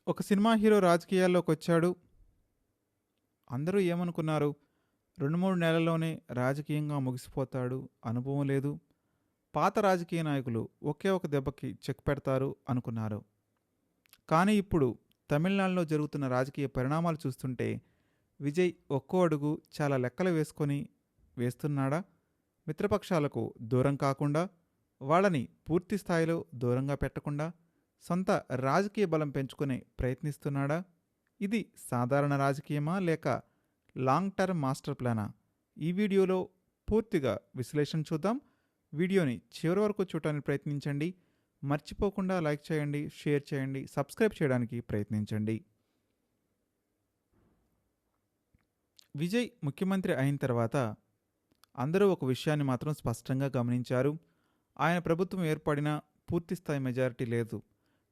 ఒక cinema hero రాజకీయాల్లోకొచ్చాడు. అందరూ ఏమనుకున్నారు? 2, 3 నెలల్లోనే రాజకీయంగా ముగిసిపోతాడు. అనుభవం లేదు. పాత రాజకీయ నాయకులు ఒకే ఒక దెబ్బకి చెక్ పెడతారు అనుకున్నారు. కానీ ఇప్పుడు తమిళనాడులో జరుగుతున్న రాజకీయ పరిణామాలు చూస్తుంటే విజయ్ ఒక్కో అడుగు చాలా లెక్కలు వేసుకొని వేస్తున్నాడా? మిత్రపక్షాలకు దూరం కాకుండా, వాళ్ళని పూర్తి స్థాయిలో దూరంగా పెట్టకుండా సొంత రాజకీయ బలం పెంచుకునే ప్రయత్నిస్తున్నాడా? ఇది సాధారణ రాజకీయమా లేక లాంగ్ టర్మ్ మాస్టర్ ప్లానా? ఈ వీడియోలో పూర్తిగా విశ్లేషణ చూద్దాం. వీడియోని చివరి వరకు చూడటానికి ప్రయత్నించండి. మర్చిపోకుండా లైక్ చేయండి, షేర్ చేయండి, సబ్స్క్రైబ్ చేయడానికి ప్రయత్నించండి. విజయ్ ముఖ్యమంత్రి అయిన తర్వాత అందరూ ఒక విషయాన్ని మాత్రం స్పష్టంగా గమనించారు. ఆయన ప్రభుత్వం ఏర్పడిన పూర్తిస్థాయి మెజారిటీ లేదు.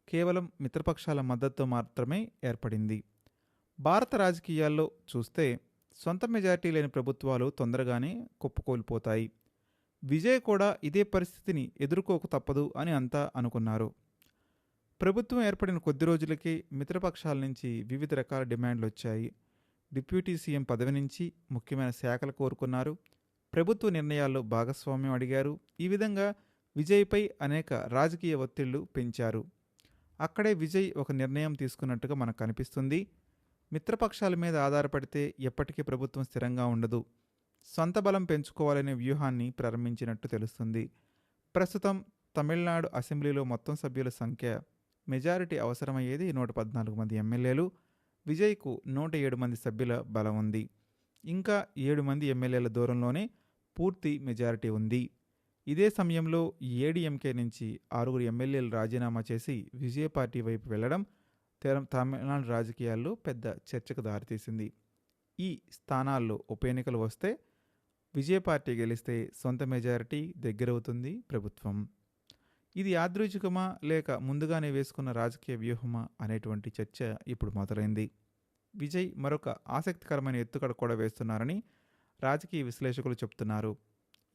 కేవలం మిత్రపక్షాల మద్దతుతో మాత్రమే ఏర్పడింది. భారత రాజకీయాల్లో చూస్తే సొంత మెజారిటీ లేని ప్రభుత్వాలు తొందరగానే కుప్పకూలిపోతాయి. విజయ్ కూడా ఇదే పరిస్థితిని ఎదుర్కోక తప్పదు అని అంతా అనుకున్నారు. ప్రభుత్వం ఏర్పడిన కొద్ది రోజులకే మిత్రపక్షాల నుంచి వివిధ రకాల డిమాండ్లు వచ్చాయి. డిప్యూటీ సీఎం పదవి నుంచి ముఖ్యమైన శాఖలు కోరుకున్నారు. ప్రభుత్వ నిర్ణయాల్లో భాగస్వామ్యం అడిగారు. ఈ విధంగా విజయ్పై అనేక రాజకీయ ఒత్తిళ్లు పెంచారు. అక్కడే విజయ్ ఒక నిర్ణయం తీసుకున్నట్టుగా మనకు కనిపిస్తుంది. మిత్రపక్షాల మీద ఆధారపడితే ఎప్పటికీ ప్రభుత్వం స్థిరంగా ఉండదు. సొంత బలం పెంచుకోవాలనే వ్యూహాన్ని ప్రారంభించినట్టు తెలుస్తుంది. ప్రస్తుతం తమిళనాడు అసెంబ్లీలో మొత్తం సభ్యుల సంఖ్య మెజారిటీ అవసరమయ్యేది 114 మంది ఎమ్మెల్యేలు. విజయ్కు 107 మంది సభ్యుల బలం ఉంది. ఇంకా 7 మంది ఎమ్మెల్యేల దూరంలోనే పూర్తి మెజారిటీ ఉంది. ఇదే సమయంలో ఏడీఎంకే నుంచి 6 ఎమ్మెల్యేలు రాజీనామా చేసి విజయ పార్టీ వైపు వెళ్లడం తమిళనాడు రాజకీయాల్లో పెద్ద చర్చకు దారితీసింది. ఈ స్థానాల్లో ఉప ఎన్నికలు వస్తే విజయ పార్టీ గెలిస్తే సొంత మెజారిటీ దగ్గరవుతుంది ప్రభుత్వం. ఇది యాదృచ్ఛికమా లేక ముందుగానే వేసుకున్న రాజకీయ వ్యూహమా అనేటువంటి చర్చ ఇప్పుడు మొదలైంది. విజయ్ మరొక ఆసక్తికరమైన ఎత్తుగడ కూడా వేస్తున్నారని రాజకీయ విశ్లేషకులు చెప్తున్నారు.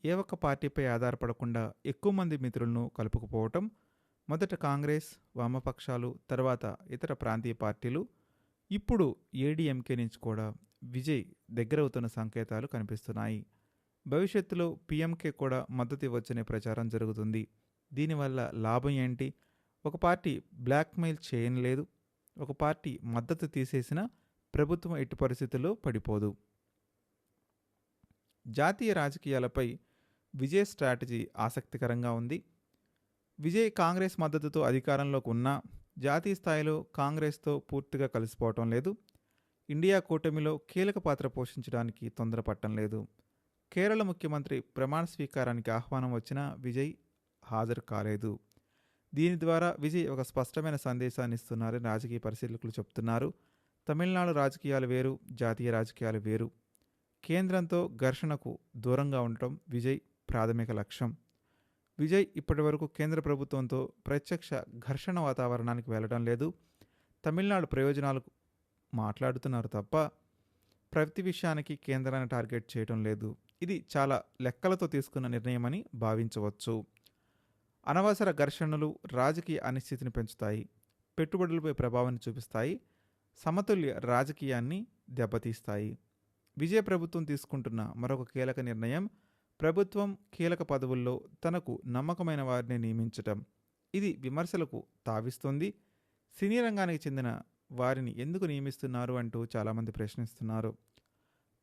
ఏ ఒక్క పార్టీపై ఆధారపడకుండా ఎక్కువ మంది మిత్రులను కలుపుకుపోవటం, మొదట కాంగ్రెస్, వామపక్షాలు, తర్వాత ఇతర ప్రాంతీయ పార్టీలు, ఇప్పుడు ఏడీఎంకే నుంచి కూడా విజయ్ దగ్గరవుతున్న సంకేతాలు కనిపిస్తున్నాయి. భవిష్యత్తులో పీఎంకే కూడా మద్దతు ఇవ్వచ్చనే ప్రచారం జరుగుతుంది. దీనివల్ల లాభం ఏంటి? ఒక పార్టీ బ్లాక్మెయిల్ చేయలేదు. ఒక పార్టీ మద్దతు తీసేసినా ప్రభుత్వం ఎట్టి పరిస్థితుల్లో పడిపోదు. జాతీయ రాజకీయాలపై విజయ్ స్ట్రాటజీ ఆసక్తికరంగా ఉంది. విజయ్ కాంగ్రెస్ మద్దతుతో అధికారంలోకి ఉన్నా జాతీయ స్థాయిలో కాంగ్రెస్తో పూర్తిగా కలిసిపోవటం లేదు. ఇండియా కూటమిలో కీలక పాత్ర పోషించడానికి తొందరపడటం లేదు. కేరళ ముఖ్యమంత్రి ప్రమాణ స్వీకారానికి ఆహ్వానం వచ్చినా విజయ్ హాజరు కాలేదు. దీని ద్వారా విజయ్ ఒక స్పష్టమైన సందేశాన్ని ఇస్తున్నారని రాజకీయ పరిశీలకులు చెప్తున్నారు. తమిళనాడు రాజకీయాలు వేరు, జాతీయ రాజకీయాలు వేరు. కేంద్రంతో ఘర్షణకు దూరంగా ఉండటం విజయ్ ప్రాథమిక లక్ష్యం. విజయ్ ఇప్పటివరకు కేంద్ర ప్రభుత్వంతో ప్రత్యక్ష ఘర్షణ వాతావరణానికి వెళ్ళడం లేదు. తమిళనాడు ప్రయోజనాలకు మాట్లాడుతున్నారు తప్ప ప్రతి విషయానికి కేంద్రాన్ని టార్గెట్ చేయడం లేదు. ఇది చాలా లెక్కలతో తీసుకున్న నిర్ణయమని భావించవచ్చు. అనవసర ఘర్షణలు రాజకీయ అనిశ్చితిని పెంచుతాయి, పెట్టుబడులపై ప్రభావాన్ని చూపిస్తాయి, సమతుల్య రాజకీయాన్ని దెబ్బతీస్తాయి. విజయ ప్రభుత్వం తీసుకుంటున్న మరొక కీలక నిర్ణయం ప్రభుత్వం కీలక పదవుల్లో తనకు నమ్మకమైన వారిని నియమించటం. ఇది విమర్శలకు తావిస్తుంది. సినీ రంగానికి చెందిన వారిని ఎందుకు నియమిస్తున్నారు అంటూ చాలామంది ప్రశ్నిస్తున్నారు.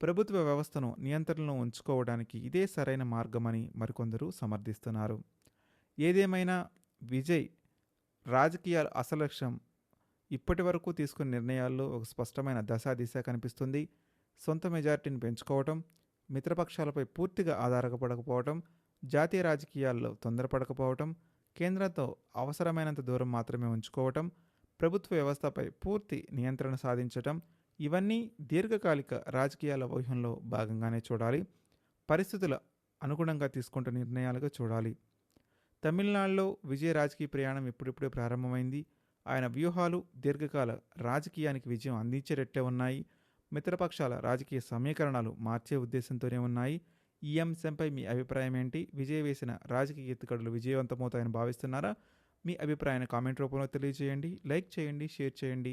ప్రభుత్వ వ్యవస్థను నియంత్రణలో ఉంచుకోవడానికి ఇదే సరైన మార్గమని మరికొందరు సమర్థిస్తున్నారు. ఏదేమైనా విజయ్ రాజకీయాల అసలు లక్ష్యం ఇప్పటి వరకు తీసుకున్న నిర్ణయాల్లో ఒక స్పష్టమైన దిశ కనిపిస్తుంది. సొంత మెజారిటీని పెంచుకోవటం, మిత్రపక్షాలపై పూర్తిగా ఆధారపడకపోవటం, జాతీయ రాజకీయాల్లో తొందరపడకపోవటం, కేంద్రంతో అవసరమైనంత దూరం మాత్రమే ఉంచుకోవటం, ప్రభుత్వ వ్యవస్థపై పూర్తి నియంత్రణ సాధించటం, ఇవన్నీ దీర్ఘకాలిక రాజకీయాల వ్యూహంలో భాగంగానే చూడాలి. పరిస్థితుల అనుగుణంగా తీసుకుంటున్న నిర్ణయాలుగా చూడాలి. తమిళనాడులో విజయ రాజకీయ ప్రయాణం ఇప్పుడిప్పుడే ప్రారంభమైంది. ఆయన వ్యూహాలు దీర్ఘకాల రాజకీయానికి విజయం అందించేటట్లే ఉన్నాయి. మిత్రపక్షాల రాజకీయ సమీకరణాలు మార్చే ఉద్దేశంతోనే ఉన్నాయి. ఈ అంశంపై మీ అభిప్రాయం ఏంటి? విజయ్ వేసిన రాజకీయ ఎత్తుగడలు విజయవంతమవుతాయని భావిస్తున్నారా? మీ అభిప్రాయాన్ని కామెంట్ రూపంలో తెలియజేయండి. లైక్ చేయండి, షేర్ చేయండి,